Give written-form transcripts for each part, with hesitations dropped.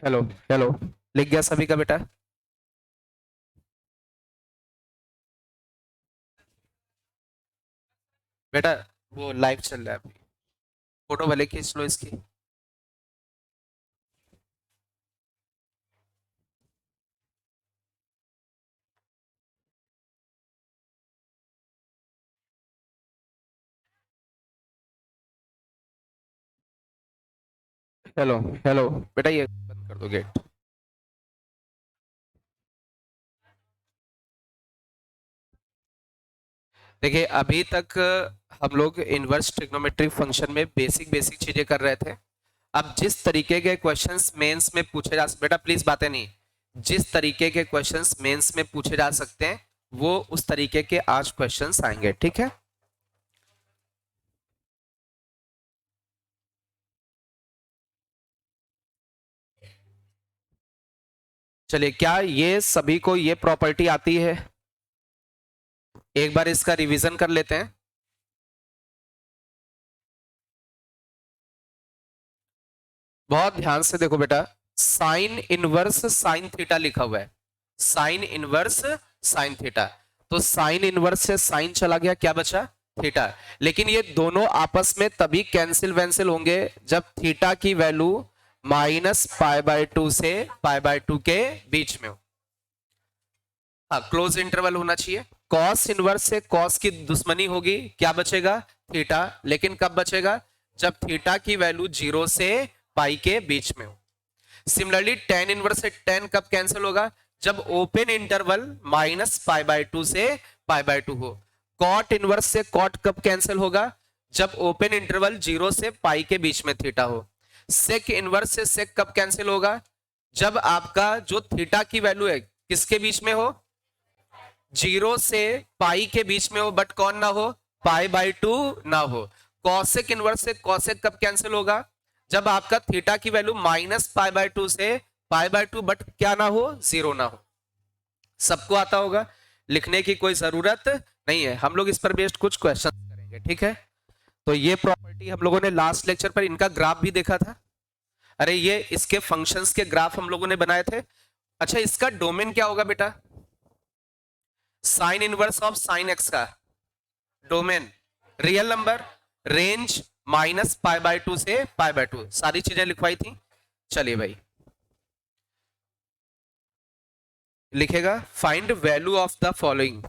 Hello. Hello. लिख गया सभी का बेटा? बेटा वो लाइव चल रहा है अभी। फोटो भले खींच लो इसकी। हेलो। हेलो। बेटा ये बंद कर दो गेट। देखिए अभी तक हम लोग इनवर्स ट्रिग्नोमेट्रिक फंक्शन में बेसिक बेसिक चीजें कर रहे थे। अब जिस तरीके के क्वेश्चंस मेंस में पूछे जा बेटा प्लीज बातें नहीं। जिस तरीके के क्वेश्चंस मेंस में पूछे जा सकते हैं वो उस तरीके के आज क्वेश्चंस आएंगे, ठीक है? चलिए, क्या ये सभी को ये प्रॉपर्टी आती है? एक बार इसका रिवीजन कर लेते हैं। बहुत ध्यान से देखो बेटा। साइन इनवर्स साइन थीटा लिखा हुआ है। Sine inverse sine theta. तो साइन इनवर्स से साइन चला गया, क्या बचा? थीटा। लेकिन ये दोनों आपस में तभी कैंसिल वैंसिल होंगे जब थीटा की वैल्यू -π/2 से π/2 के बीच में हो। हाँ, क्लोज इंटरवल होना चाहिए। कॉस इनवर्स से कॉस की दुश्मनी होगी, क्या बचेगा? थीटा। लेकिन कब बचेगा? जब थीटा की वैल्यू 0 से पाई के बीच में हो। सिमिलरली टेन इनवर्स से टेन कब कैंसिल होगा? जब ओपन इंटरवल -π/2 से π/2 हो। कॉट इनवर्स से कॉट कब कैंसिल होगा? जब ओपन इंटरवल 0 से पाई के बीच में थीटा हो। सेक इनवर्स से सेक कब कैंसिल होगा? जब आपका जो थीटा की वैल्यू है किसके बीच में हो? 0 से पाई के बीच में हो, बट कौन ना हो? π/2 ना हो। कॉसेक इनवर्स से कॉसेक कब कैंसिल होगा? जब आपका थीटा की वैल्यू -π/2 से π/2 बट क्या ना हो? 0 ना हो। सबको आता होगा, लिखने की कोई जरूरत नहीं है। हम लोग इस पर बेस्ड कुछ क्वेश्चन करेंगे, ठीक है? तो ये प्रॉपर्टी हम लोगों ने लास्ट लेक्चर पर इनका ग्राफ भी देखा था। अरे ये इसके फंक्शंस के ग्राफ हम लोगों ने बनाए थे। अच्छा, इसका डोमेन क्या होगा बेटा? Sine inverse of sine x का डोमेन रियल नंबर, रेंज -π/2 से π/2, सारी चीजें लिखवाई थी। चलिए भाई, लिखेगा find value of the following.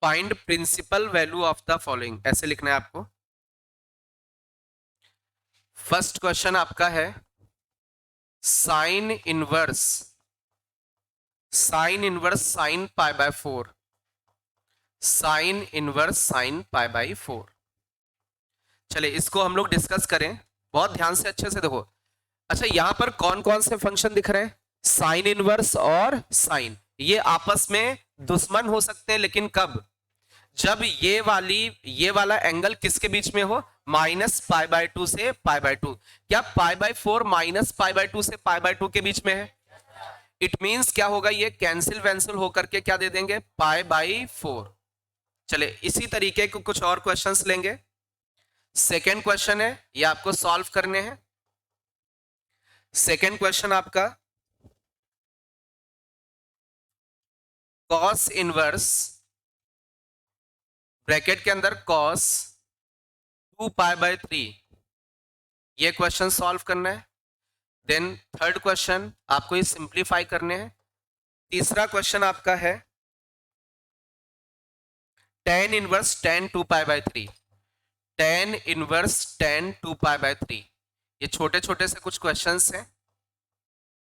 Find principal value of the following, ऐसे लिखना है आपको। फर्स्ट क्वेश्चन आपका है sine inverse sine π/4। Sine inverse sine π/4। चलिए इसको हम लोग डिस्कस करें। बहुत ध्यान से अच्छे से देखो। अच्छा, यहां पर कौन कौन से फंक्शन दिख रहे हैं? साइन इनवर्स और साइन, ये आपस में दुश्मन हो सकते हैं, लेकिन कब? जब ये वाला एंगल किसके बीच में हो? -π/2 से π/2। क्या π/4 -π/2 से π/2 के बीच में है? इट मींस क्या होगा? ये कैंसिल वैंसिल होकर के क्या दे देंगे? π/4। चले इसी तरीके के कुछ और क्वेश्चंस लेंगे। सेकेंड क्वेश्चन है, ये आपको सॉल्व करने हैं। सेकेंड क्वेश्चन आपका कॉस इनवर्स ब्रैकेट के अंदर कॉस 2π/3, ये क्वेश्चन सॉल्व करना है। देन थर्ड क्वेश्चन आपको ये सिंप्लीफाई करने हैं। तीसरा क्वेश्चन आपका है tan inverse tan 2π/3। tan inverse tan 2π/3, ये छोटे छोटे से कुछ क्वेश्चंस हैं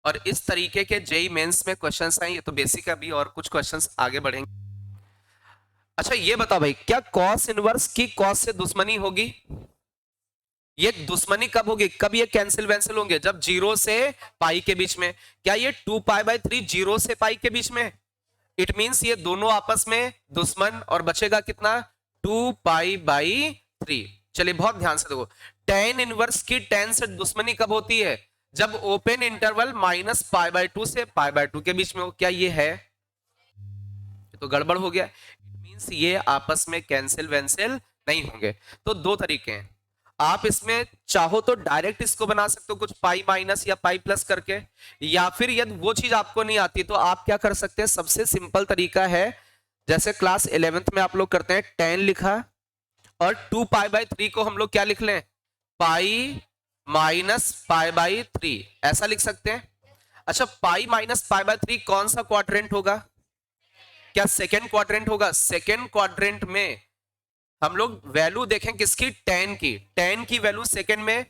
और इस तरीके के जेई मेंस में क्वेश्चंस आए। ये तो बेसिक है, अभी और कुछ क्वेश्चंस आगे बढ़ेंगे। अच्छा ये बताओ भाई, क्या कॉस इनवर्स की कॉस से दुश्मनी होगी? ये दुश्मनी कब होगी, कब ये कैंसिल वैंसिल होंगे? जब 0 से पाई के बीच में। क्या ये 2π/3 0 से पाई के बीच में? इट मींस ये दोनों आपस में दुश्मन, और बचेगा कितना? 2π/3। चलिए बहुत ध्यान से देखो, tan इनवर्स की tan से दुश्मनी कब होती है? जब ओपन इंटरवल -π/2 से π/2 के बीच में हो। क्या ये है? तो गड़बड़ हो गया। इट मींस ये आपस में कैंसिल वैंसिल नहीं होंगे। तो दो तरीके हैं, आप इसमें चाहो तो डायरेक्ट इसको बना सकते हो कुछ पाई माइनस या पाई प्लस करके, या फिर यदि वो चीज आपको नहीं आती तो आप क्या कर सकते हैं, सबसे सिंपल तरीका है, जैसे क्लास 11th में आप लोग करते हैं, 10 लिखा और 2 पाई/3 को हम लोग क्या लिख लें, पाई माइनस पाई/3, ऐसा लिख सकते हैं। अच्छा, पाई माइनस पाई/3 कौन सा क्वाड्रेंट होगा, क्या सेकेंड क्वाड्रेंट होगा? सेकेंड क्वाड्रेंट में हम लोग वैल्यू देखें किसकी, 10 की, 10 की वैल्यू सेकेंड में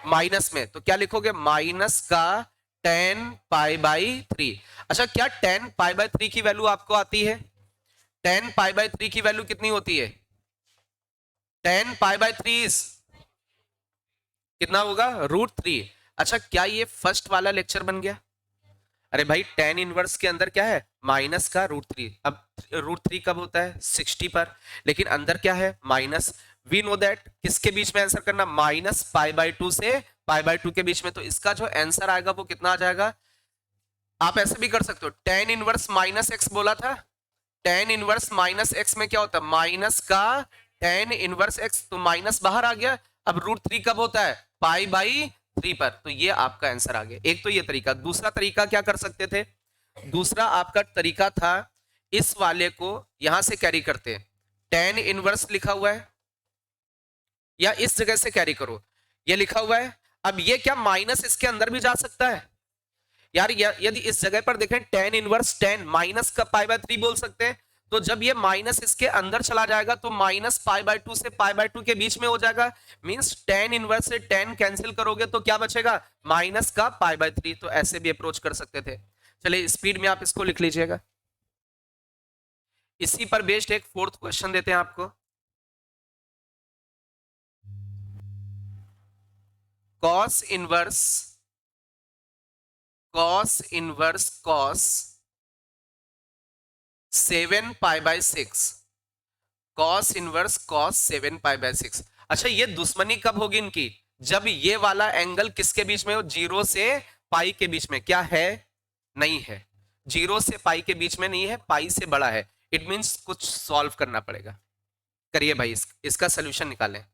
माइनस में, तो क्या लिखोगे, माइनस का 10 पाई/3। अच्छा, क्या 10 पाई/3 की वैल्यू आपको आती है? 10 पाई/3 की वैल्यू कितनी होती है? 10 पाई/3 कितना होगा, √3। अच्छा, क्या ये फर्स्ट वाला लेक्चर बन गया? अरे भाई, टेन इनवर्स के अंदर क्या है, माइनस का √3। अब √3 कब होता है, 60 पर, लेकिन अंदर क्या है, माइनस। वी नो दैट किसके बीच में आंसर करना, -पाई/2 से पाई/2 के बीच में, तो इसका जो आंसर आएगा वो कितना आ जाएगा। आप ऐसे भी कर सकते हो, टेन इनवर्स -x बोला था, टेन इनवर्स -x में क्या होता है, माइनस का टेन इनवर्स x, तो माइनस बाहर आ गया। अब √3 कब होता है, पाई/3 पर, तो ये आपका आंसर आ गया। एक तो ये तरीका। दूसरा तरीका क्या कर सकते थे, दूसरा आपका तरीका था, इस वाले को यहां से कैरी करते, टेन इनवर्स लिखा हुआ है, या इस जगह से कैरी करो, ये लिखा हुआ है। अब ये क्या माइनस इसके अंदर भी जा सकता है यार, यदि इस जगह पर देखें, टेन इनवर्स 10 माइनस का पाई/3 बोल सकते हैं, तो जब ये माइनस इसके अंदर चला जाएगा तो -पाई/2 से पाई/2 के बीच में हो जाएगा, मींस 10 इनवर्स से 10 कैंसिल करोगे तो क्या बचेगा, माइनस का पाई/3। तो ऐसे भी अप्रोच कर सकते थे। चलिए स्पीड में आप इसको लिख लीजिएगा। इसी पर बेस्ड एक फोर्थ क्वेश्चन देते हैं आपको। कॉस इनवर्स कॉस 7 पाई/6, कॉस इनवर्स कॉस 7 पाई/6। अच्छा, ये दुश्मनी कब होगी इनकी, जब ये वाला एंगल किसके बीच में हो, 0 से पाई के बीच में, क्या है, नहीं है, 0 से पाई के बीच में नहीं है, पाई से बड़ा है। इट मींस कुछ सॉल्व करना पड़ेगा। करिए भाई, इसका सोल्यूशन निकालें।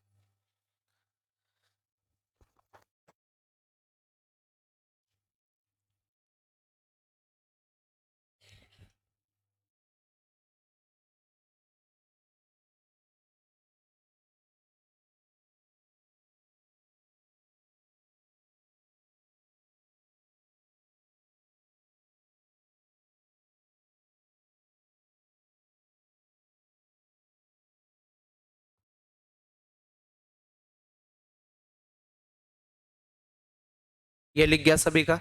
ये लिख गया सभी का?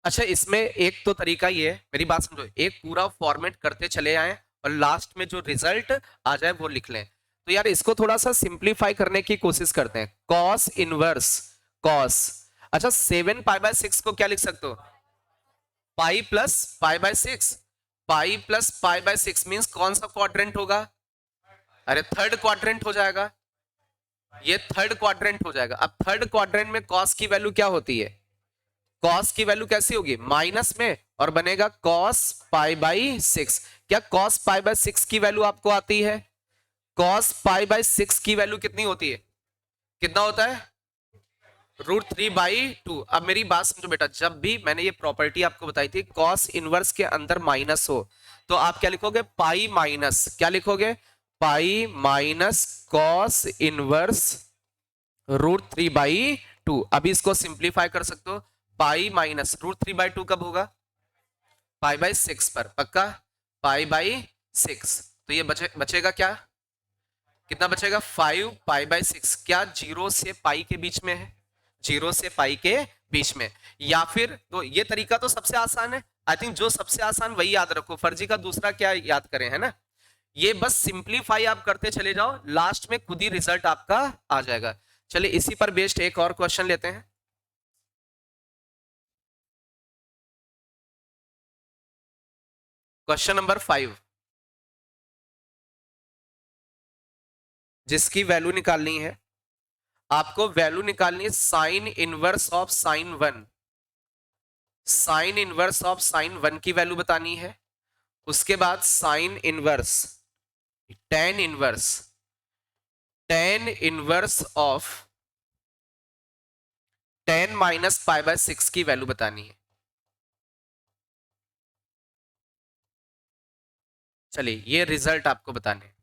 अच्छा, इसमें एक तो तरीका ये है, मेरी बात समझो, एक पूरा फॉर्मेट करते चले आए और लास्ट में जो रिजल्ट आ जाए वो लिख लें। तो यार इसको थोड़ा सा सिंप्लीफाई करने की कोशिश करते हैं। कॉस इनवर्स कॉस, अच्छा 7 पाई/6 को क्या लिख सकते हो, पाई प्लस पाई/6, पाई प्लस पाई/6 मींस कौन सा क्वाड्रेंट होगा, अरे थर्ड क्वाड्रेंट हो जाएगा, ये थर्ड क्वाड्रेंट हो जाएगा। अब थर्ड क्वाड्रेंट में कॉस की वैल्यू क्या होती है, कॉस की वैल्यू कैसी होगी, माइनस में, और बनेगा कॉस पाई/6। क्या कॉस पाई/6 की वैल्यू आपको आती है, कॉस पाई/6 की वैल्यू कितनी होती है, कितना होता है, √3/2। अब मेरी बात समझो बेटा, जब भी मैंने ये प्रॉपर्टी आपको बताई थी, कॉस इनवर्स के अंदर माइनस हो तो आप क्या लिखोगे, पाई माइनस, क्या लिखोगे, पाई माइनस कॉस इनवर्स √3/2। अभी इसको सिंप्लीफाई कर सकते हो, पाई माइनस √3/2 कब होगा, पाई/6 पर, पक्का, पाई/6। तो ये बचेगा क्या, कितना बचेगा, 5 पाई/6। क्या 0 से पाई के बीच में है, 0 से पाई के बीच में। या फिर तो ये तरीका तो सबसे आसान है, आई थिंक जो सबसे आसान वही याद रखो, फर्जी का दूसरा क्या याद करें, है ना। ये बस सिंप्लीफाई आप करते चले जाओ, लास्ट में खुद ही रिजल्ट आपका आ जाएगा। चलिए इसी पर बेस्ड एक और क्वेश्चन लेते हैं। क्वेश्चन नंबर 5, जिसकी वैल्यू निकालनी है आपको, वैल्यू निकालनी है sine inverse of sin 1, sine inverse of sin 1 की वैल्यू बतानी है। उसके बाद sine inverse, tan inverse tan inverse of 10 - π/6 की वैल्यू बतानी है। चलिए ये रिजल्ट आपको बताने हैं।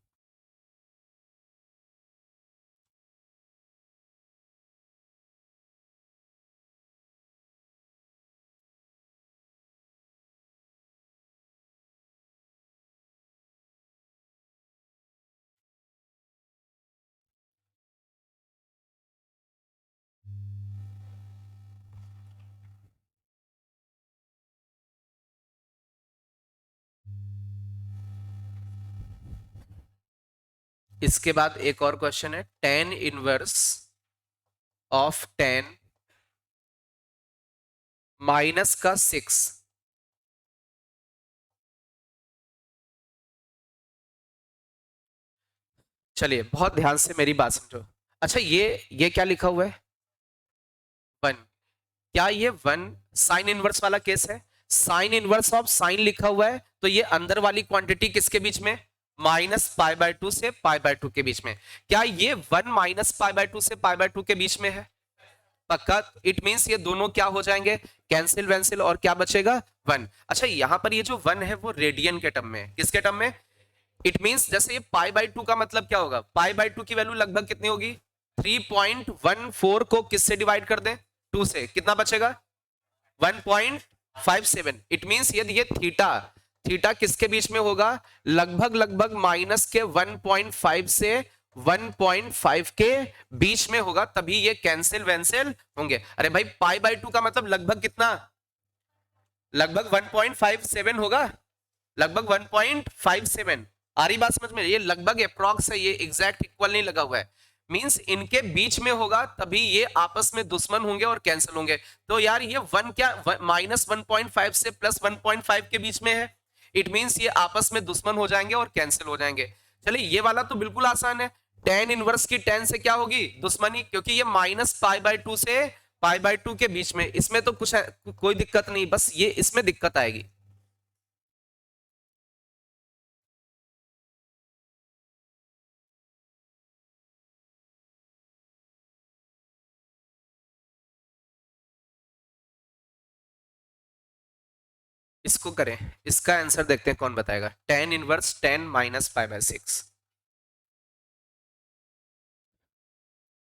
इसके बाद एक और क्वेश्चन है, टेन इनवर्स ऑफ 10 - 6। चलिए बहुत ध्यान से मेरी बात समझो। अच्छा ये क्या लिखा हुआ है? 1। क्या ये 1 साइन इनवर्स वाला केस है? साइन इनवर्स ऑफ साइन लिखा हुआ है तो ये अंदर वाली क्वांटिटी किसके बीच में? -π/2 से π/2 के बीच में। क्या ये 1 -π/2 से π/2 के बीच में है? पक्का। इट मींस ये दोनों क्या हो जाएंगे? कैंसिल वैंसिल, और क्या बचेगा? 1। अच्छा यहां पर ये जो 1 है वो रेडियन के टर्म में, किसके टर्म में? इट मींस जैसे ये π/2 का मतलब क्या होगा? π/2 की वैल्यू लगभग कितनी होगी? 3.14 को किससे डिवाइड कर दें? 2 से। कितना बचेगा? 1.57। इट मींस यदि ये थीटा थीटा किसके बीच में होगा? लगभग लगभग माइनस के 1.5 से 1.5 के बीच में होगा, तभी ये कैंसिल वैंसिल होंगे। अरे भाई π/2 का मतलब लगभग कितना? लगभग 1.57 होगा, लगभग 1.57। आ रही बात समझ में? ये लगभग अप्रॉक्स है, ये एग्जैक्ट इक्वल नहीं लगा हुआ है। मींस इनके बीच में होगा तभी ये आपस में दुश्मन होंगे और कैंसिल होंगे। तो यार ये 1 क्या -1.5 से +1.5 के बीच में है। इट मींस ये आपस में दुश्मन हो जाएंगे और कैंसिल हो जाएंगे। चलिए ये वाला तो बिल्कुल आसान है। टेन इनवर्स की 10 से क्या होगी? दुश्मनी, क्योंकि ये -π/2 से π/2 के बीच में। इसमें तो कुछ है, कोई दिक्कत नहीं, बस ये इसमें दिक्कत आएगी। इसको करें, इसका आंसर देखते हैं कौन बताएगा। Tan inverse 10 - π/6।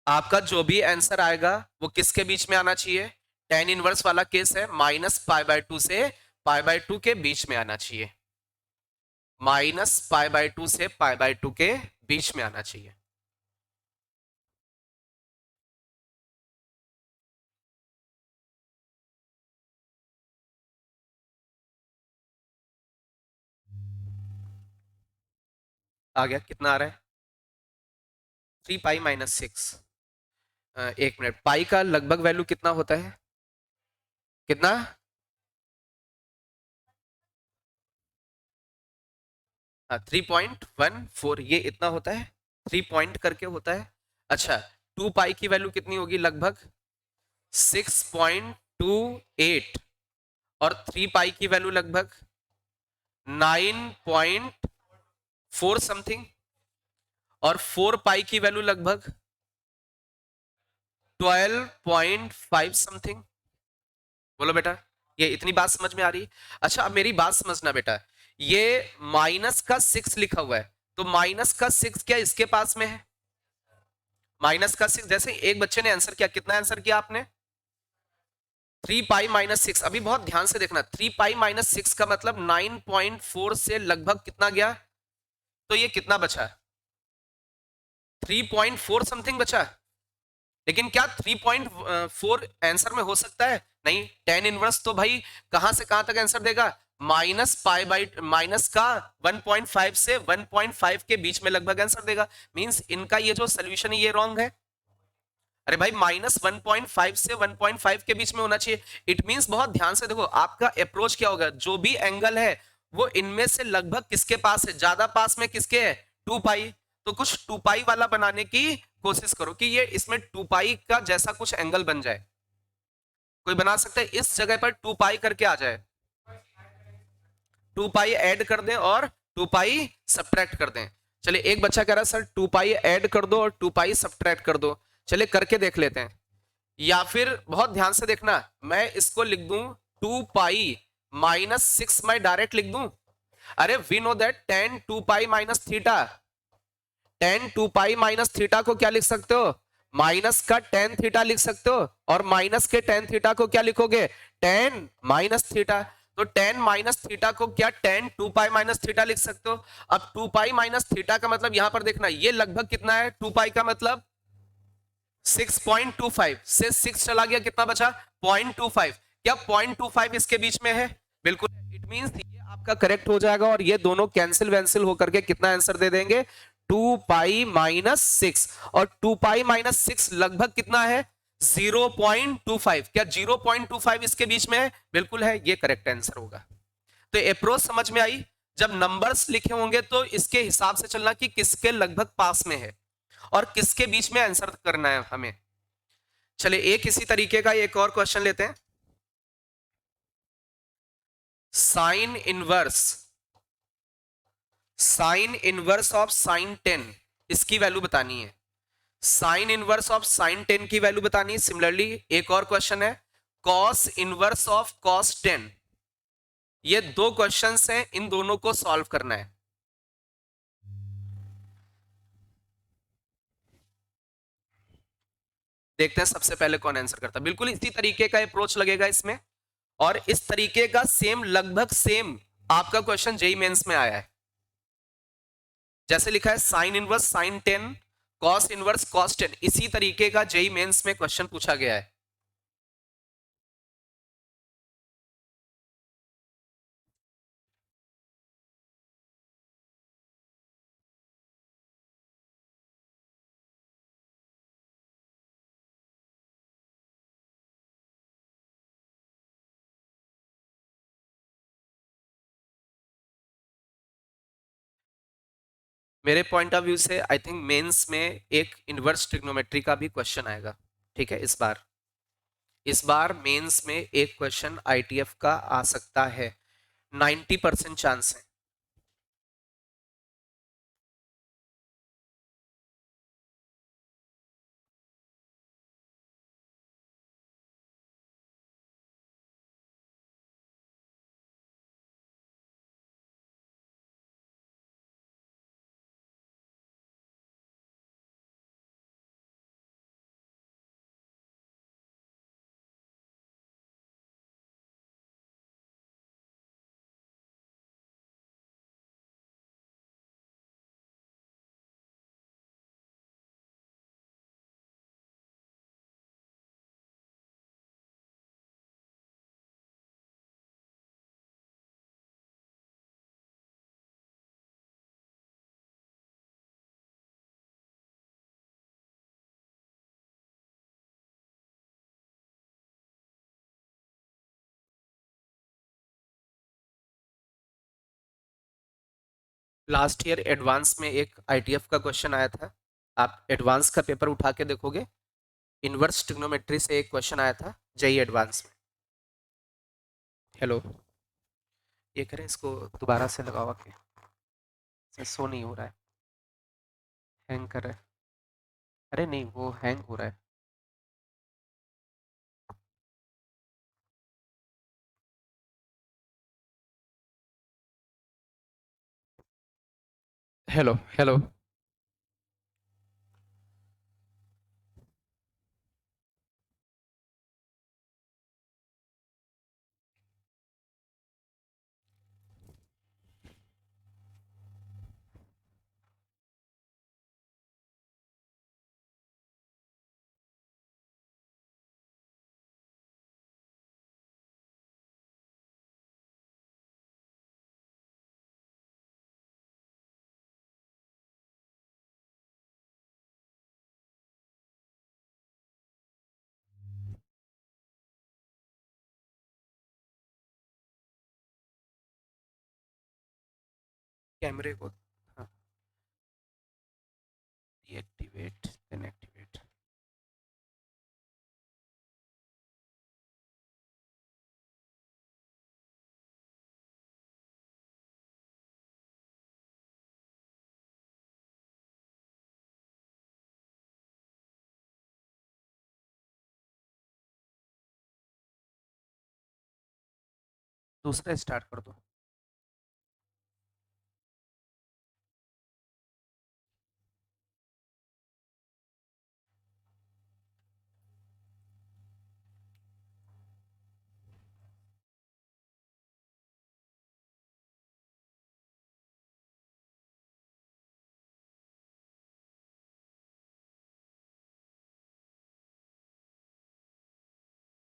आपका जो भी आंसर आएगा वो किसके बीच में आना चाहिए? टेन इनवर्स वाला केस है, -π/2 से π/2 के बीच में आना चाहिए। -π/2 से π/2 के बीच में आना चाहिए। आ गया? कितना आ रहा है? 3π - 6। एक मिनट, पाई का लगभग वैल्यू कितना होता है? कितना? हाँ 3.14, ये इतना होता है, 3 पॉइंट करके होता है। अच्छा 2 पाई की वैल्यू कितनी होगी? लगभग 6.28। और 3 पाई की वैल्यू लगभग 9.4 समथिंग। और 4 पाई की वैल्यू लगभग 12.5 समथिंग। बोलो बेटा, ये इतनी बात समझ में आ रही? अच्छा अब मेरी बात समझना बेटा, ये -6 लिखा हुआ है, तो -6 क्या इसके पास में है? -6 जैसे एक बच्चे ने आंसर किया, कितना आंसर किया आपने? 3π - 6। अभी बहुत ध्यान से देखना, 3π - 6 का मतलब 9.4 से लगभग कितना गया? तो ये कितना बचा? 3.4 समथिंग बचा। लेकिन क्या 3.4 आंसर में हो सकता है? नहीं। टेन इनवर्स तो भाई कहां से कहां तक आंसर देगा? माइनस का 1.5 से 1.5 के बीच में लगभग आंसर देगा। मींस इनका ये जो सोल्यूशन है ये रॉन्ग है। अरे भाई -1.5 से 1.5 के बीच में होना चाहिए। इट मींस बहुत ध्यान से देखो, आपका अप्रोच क्या होगा? जो भी एंगल है वो इनमें से लगभग किसके पास है? ज्यादा पास में किसके है? 2 पाई। तो कुछ 2 पाई वाला बनाने की कोशिश करो कि ये इसमें 2 पाई का जैसा कुछ एंगल बन जाए। कोई बना सकता है इस जगह पर 2 पाई करके आ जाए, 2 पाई ऐड कर दें और 2 पाई सब्ट्रैक्ट कर दें। चलिए एक बच्चा कह रहा है सर 2 पाई ऐड कर दो और 2 पाई सब्ट्रैक्ट कर दो। चलिए करके देख लेते हैं, या फिर बहुत ध्यान से देखना, मैं इसको लिख दूं 2 पाई - 6, मैं डायरेक्ट लिख दूं। अरे we know that tan 2 pi - theta, tan 2 pi - theta को क्या लिख सकते हो, माइनस का टेन थीटा लिख सकते हो, और माइनस के टेन थीटा को क्या लिखोगे, टेन - थीटा। तो टेन - थीटा को क्या टेन 2 पाई - थीटा लिख सकते हो। अब 2 पाई - थीटा का मतलब यहां पर देखना, ये लगभग कितना है, 2 पाई का मतलब 6.25 से 6 चला गया, कितना बचा 0.25। क्या 0.25 इसके बीच में है, बिल्कुल। इट मींस ये आपका करेक्ट हो जाएगा, और ये दोनों कैंसिल वैंसिल होकर के कितना आंसर दे देंगे, 2 पाई - 6। और 2 पाई - 6 लगभग कितना है, 0.25। क्या 0.25 इसके बीच में है, बिल्कुल है, ये करेक्ट आंसर होगा। तो अप्रोच समझ में आई। जब नंबर्स लिखे होंगे तो इसके हिसाब से चलना कि किसके लगभग पास में है और किसके बीच में आंसर करना है हमें। चलिए एक इसी तरीके का एक और क्वेश्चन लेते हैं। Sign inverse, sine inverse of sin 10, इसकी वैल्यू बतानी है। साइन इनवर्स ऑफ sin 10 की वैल्यू बतानी है। सिमिलरली एक और क्वेश्चन है, कॉस इनवर्स ऑफ cos 10। ये दो क्वेश्चंस हैं, इन दोनों को सॉल्व करना है। देखते हैं सबसे पहले कौन आंसर करता है। बिल्कुल इसी तरीके का अप्रोच लगेगा इसमें, और इस तरीके का सेम, लगभग सेम आपका क्वेश्चन जेई मेंस में आया है। जैसे लिखा है sine inverse sin 10, cos inverse cos 10, इसी तरीके का जेई मेंस में क्वेश्चन पूछा गया है। मेरे पॉइंट ऑफ व्यू से आई थिंक मेंस में एक इनवर्स ट्रिग्नोमेट्री का भी क्वेश्चन आएगा। ठीक है, इस बार मेंस में एक क्वेश्चन आईटीएफ का आ सकता है, 90% चांस है। लास्ट ईयर एडवांस में एक आईटीएफ का क्वेश्चन आया था, आप एडवांस का पेपर उठा के देखोगे, इनवर्स ट्रिग्नोमेट्री से एक क्वेश्चन आया था जेई एडवांस में। हेलो, ये करें इसको दोबारा से लगाओ के, शो नहीं हो रहा है, हैंग कर रहा है। अरे नहीं, वो हैंग हो रहा है। Hello hello. कैमरे को, हाँ, डीएक्टिवेट देन एक्टिवेट। दूसरा स्टार्ट कर दो।